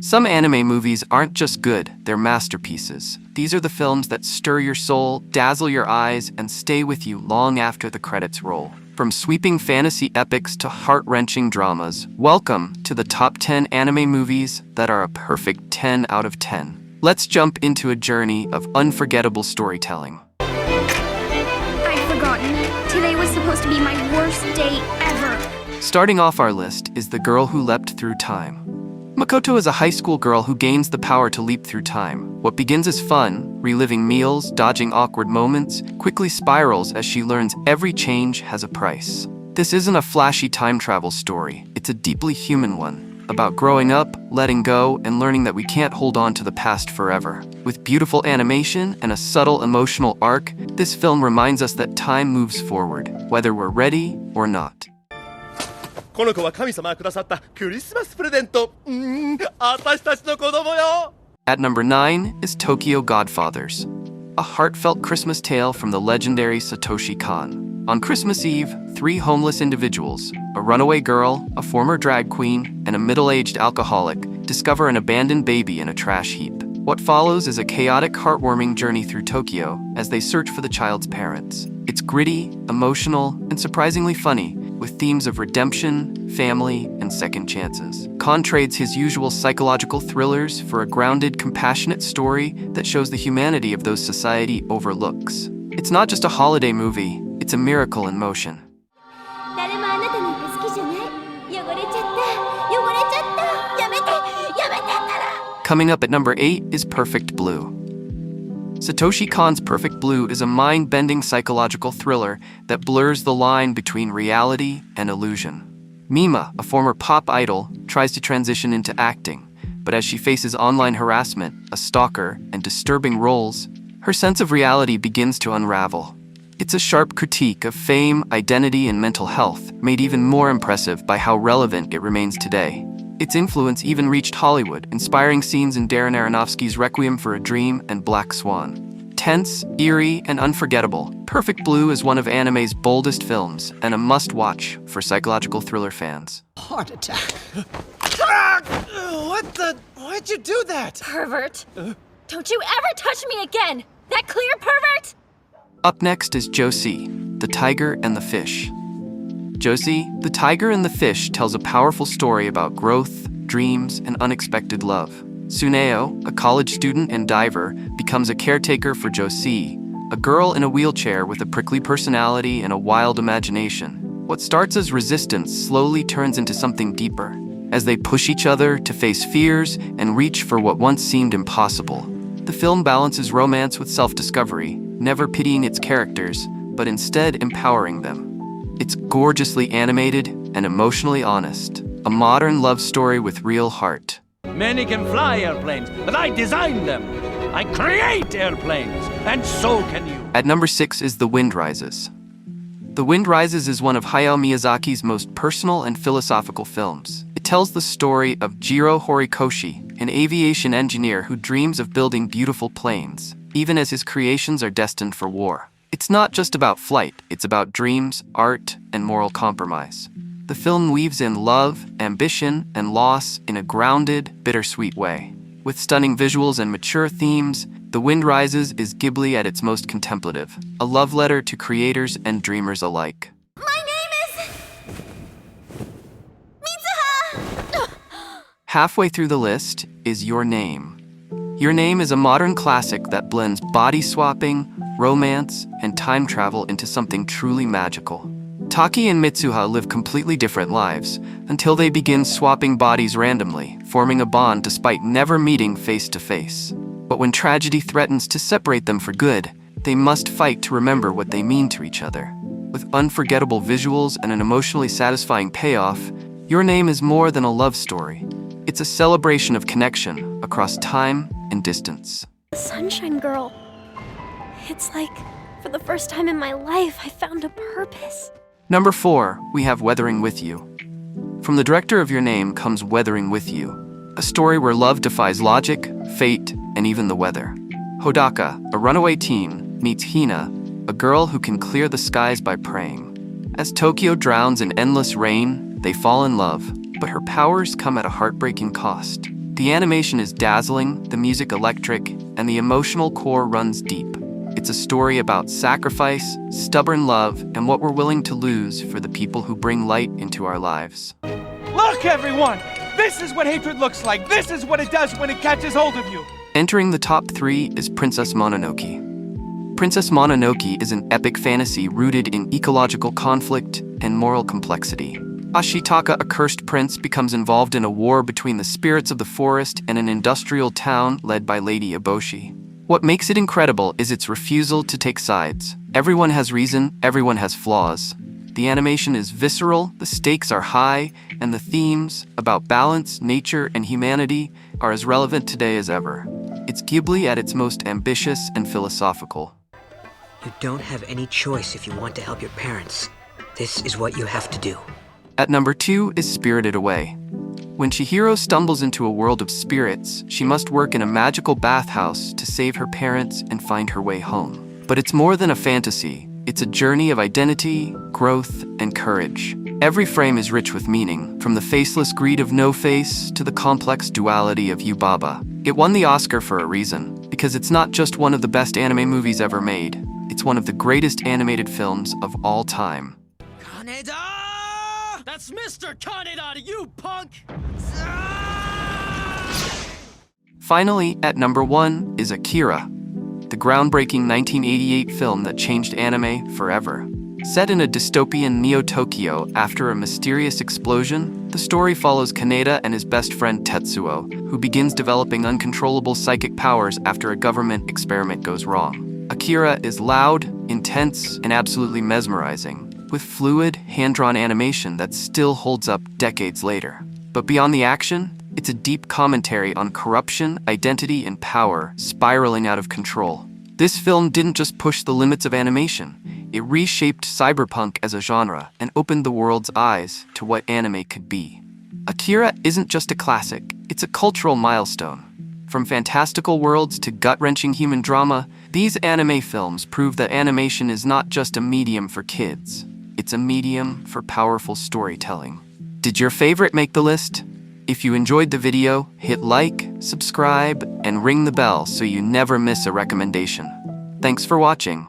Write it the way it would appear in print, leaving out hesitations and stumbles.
Some anime movies aren't just good, they're masterpieces. These are the films that stir your soul, dazzle your eyes, and stay with you long after the credits roll. From sweeping fantasy epics to heart-wrenching dramas, welcome to the top 10 anime movies that are a perfect 10 out of 10. Let's jump into a journey of unforgettable storytelling. I'd forgotten. Today was supposed to be my worst day ever. Starting off our list is The Girl Who Leapt Through Time. Makoto is a high school girl who gains the power to leap through time. What begins as fun, reliving meals, dodging awkward moments, quickly spirals as she learns every change has a price. This isn't a flashy time travel story, it's a deeply human one, about growing up, letting go, and learning that we can't hold on to the past forever. With beautiful animation and a subtle emotional arc, this film reminds us that time moves forward, whether we're ready or not. この子は神様がくださったクリスマスプレゼント。私たちの子供よ。 At number 9 is Tokyo Godfathers, a heartfelt Christmas tale from the legendary Satoshi Kon. On Christmas Eve, 3 homeless individuals, a runaway girl, a former drag queen, and a middle-aged alcoholic, discover an abandoned baby in a trash heap. What follows is a chaotic, heartwarming journey through Tokyo as they search for the child's parents. It's gritty, emotional, and surprisingly funny, with themes of redemption, family, and second chances. Kon trades his usual psychological thrillers for a grounded, compassionate story that shows the humanity of those society overlooks. It's not just a holiday movie, it's a miracle in motion. Coming up at number 8 is Perfect Blue. Satoshi Kon's Perfect Blue is a mind-bending psychological thriller that blurs the line between reality and illusion. Mima, a former pop idol, tries to transition into acting, but as she faces online harassment, a stalker, and disturbing roles, her sense of reality begins to unravel. It's a sharp critique of fame, identity, and mental health, made even more impressive by how relevant it remains today. Its influence even reached Hollywood, inspiring scenes in Darren Aronofsky's Requiem for a Dream and Black Swan. Tense, eerie, and unforgettable, Perfect Blue is one of anime's boldest films and a must-watch for psychological thriller fans. Heart attack. What the? Why'd you do that? Pervert. Don't you ever touch me again! That clear, pervert? Up next is Josee, the Tiger and the Fish. Josee, the Tiger and the Fish tells a powerful story about growth, dreams, and unexpected love. Tsuneo, a college student and diver, becomes a caretaker for Josee, a girl in a wheelchair with a prickly personality and a wild imagination. What starts as resistance slowly turns into something deeper, as they push each other to face fears and reach for what once seemed impossible. The film balances romance with self-discovery, never pitying its characters, but instead empowering them. It's gorgeously animated and emotionally honest, a modern love story with real heart. Many can fly airplanes, but I design them. I create airplanes, and so can you. At number 6 is The Wind Rises. The Wind Rises is one of Hayao Miyazaki's most personal and philosophical films. It tells the story of Jiro Horikoshi, an aviation engineer who dreams of building beautiful planes, even as his creations are destined for war. It's not just about flight, it's about dreams, art, and moral compromise. The film weaves in love, ambition, and loss in a grounded, bittersweet way. With stunning visuals and mature themes, The Wind Rises is Ghibli at its most contemplative, a love letter to creators and dreamers alike. My name is... Mitsuha! Halfway through the list is Your Name. Your Name is a modern classic that blends body swapping, romance, and time travel into something truly magical. Taki and Mitsuha live completely different lives until they begin swapping bodies randomly, forming a bond despite never meeting face to face. But when tragedy threatens to separate them for good, they must fight to remember what they mean to each other. With unforgettable visuals and an emotionally satisfying payoff, Your Name is more than a love story. It's a celebration of connection across time and distance. The Sunshine Girl. It's like, for the first time in my life, I found a purpose. Number 4, we have Weathering With You. From the director of Your Name comes Weathering With You, a story where love defies logic, fate, and even the weather. Hodaka, a runaway teen, meets Hina, a girl who can clear the skies by praying. As Tokyo drowns in endless rain, they fall in love, but her powers come at a heartbreaking cost. The animation is dazzling, the music electric, and the emotional core runs deep. It's a story about sacrifice, stubborn love, and what we're willing to lose for the people who bring light into our lives. Look, everyone! This is what hatred looks like. This is what it does when it catches hold of you. Entering the top 3 is Princess Mononoke. Princess Mononoke is an epic fantasy rooted in ecological conflict and moral complexity. Ashitaka, a cursed prince, becomes involved in a war between the spirits of the forest and an industrial town led by Lady Eboshi. What makes it incredible is its refusal to take sides. Everyone has reason, everyone has flaws. The animation is visceral, the stakes are high, and the themes about balance, nature, and humanity are as relevant today as ever. It's Ghibli at its most ambitious and philosophical. You don't have any choice if you want to help your parents. This is what you have to do. At number 2 is Spirited Away. When Chihiro stumbles into a world of spirits, she must work in a magical bathhouse to save her parents and find her way home. But it's more than a fantasy. It's a journey of identity, growth, and courage. Every frame is rich with meaning, from the faceless greed of No Face to the complex duality of Yubaba. It won the Oscar for a reason, because it's not just one of the best anime movies ever made. It's one of the greatest animated films of all time. Kaneda! That's Mr. Kaneda to you, punk! Finally, at number 1 is Akira, the groundbreaking 1988 film that changed anime forever. Set in a dystopian Neo-Tokyo after a mysterious explosion, the story follows Kaneda and his best friend Tetsuo, who begins developing uncontrollable psychic powers after a government experiment goes wrong. Akira is loud, intense, and absolutely mesmerizing, with fluid, hand-drawn animation that still holds up decades later. But beyond the action, it's a deep commentary on corruption, identity, and power spiraling out of control. This film didn't just push the limits of animation, it reshaped cyberpunk as a genre and opened the world's eyes to what anime could be. Akira isn't just a classic, it's a cultural milestone. From fantastical worlds to gut-wrenching human drama, these anime films prove that animation is not just a medium for kids. It's a medium for powerful storytelling. Did your favorite make the list? If you enjoyed the video, hit like, subscribe, and ring the bell so you never miss a recommendation. Thanks for watching.